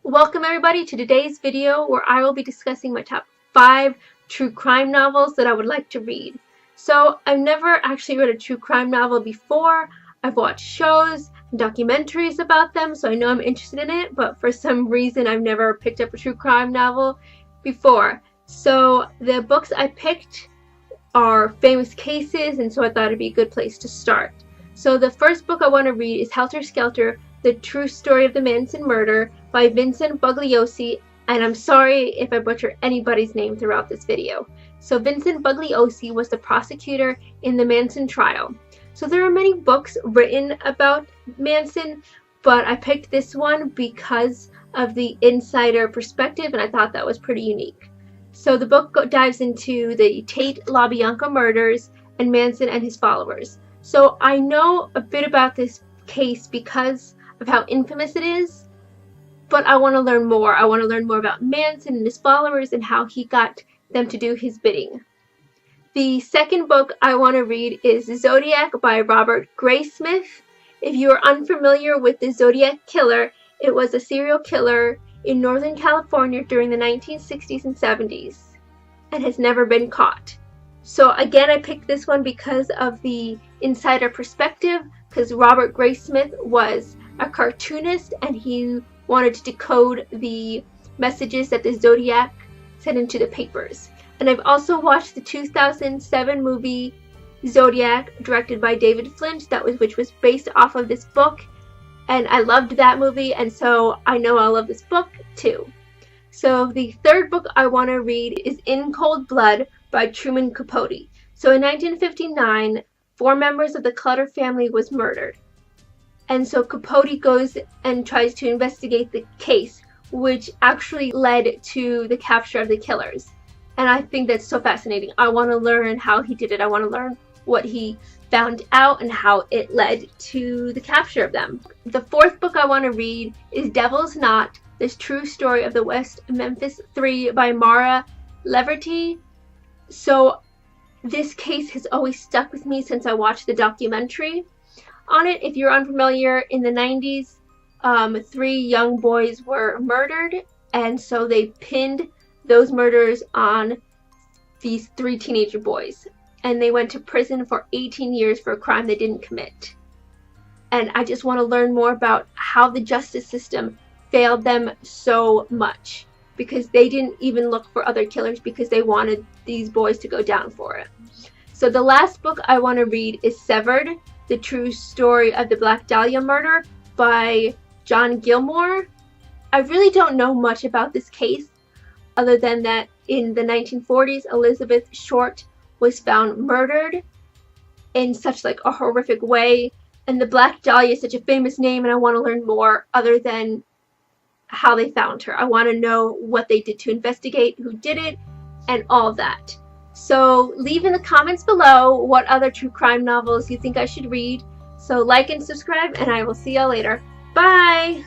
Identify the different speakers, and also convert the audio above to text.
Speaker 1: Welcome everybody to today's video where I will be discussing my top 5 true crime novels that I would like to read. So I've never actually read a true crime novel before. I've watched shows and documentaries about them, so I know I'm interested in it, but for some reason I've never picked up a true crime novel before. So the books I picked are famous cases, and so I thought it'd be a good place to start. So the first book I want to read is Helter Skelter, The True Story of the Manson Murder by Vincent Bugliosi, and I'm sorry if I butcher anybody's name throughout this video. So Vincent Bugliosi was the prosecutor in the Manson trial. So there are many books written about Manson, but I picked this one because of the insider perspective, and I thought that was pretty unique. So the book dives into the Tate LaBianca murders and Manson and his followers. So I know a bit about this case because of how infamous it is, but I want to learn more. I want to learn more about Manson and his followers and how he got them to do his bidding. The second book I want to read is Zodiac by Robert Graysmith. If you are unfamiliar with the Zodiac Killer, it was a serial killer in Northern California during the 1960s and 70s and has never been caught. So again, I picked this one because of the insider perspective, because Robert Graysmith was a cartoonist and he wanted to decode the messages that the Zodiac sent into the papers. And I've also watched the 2007 movie Zodiac, directed by David Flint, which was based off of this book, and I loved that movie, and so I know I'll love this book too. So the third book I want to read is In Cold Blood by Truman Capote. So in 1959, 4 members of the Clutter family was murdered. And so Capote goes and tries to investigate the case, which actually led to the capture of the killers. And I think that's so fascinating. I want to learn how he did it. I want to learn what he found out and how it led to the capture of them. The fourth book I want to read is Devil's Knot, The True Story of the West Memphis 3 by Mara Leverty. So this case has always stuck with me since I watched the documentary on it. If you're unfamiliar, in the 90s, 3 young boys were murdered, and so they pinned those murders on these 3 teenager boys, and they went to prison for 18 years for a crime they didn't commit. And I just want to learn more about how the justice system failed them so much, because they didn't even look for other killers because they wanted these boys to go down for it. So the last book I want to read is Severed, The True Story of the Black Dahlia Murder by John Gilmore. I really don't know much about this case other than that in the 1940s, Elizabeth Short was found murdered in such a horrific way, and the Black Dahlia is such a famous name, and I want to learn more other than how they found her. I want to know what they did to investigate, who did it, and all of that. So leave in the comments below what other true crime novels you think I should read. So like and subscribe, and I will see y'all later. Bye!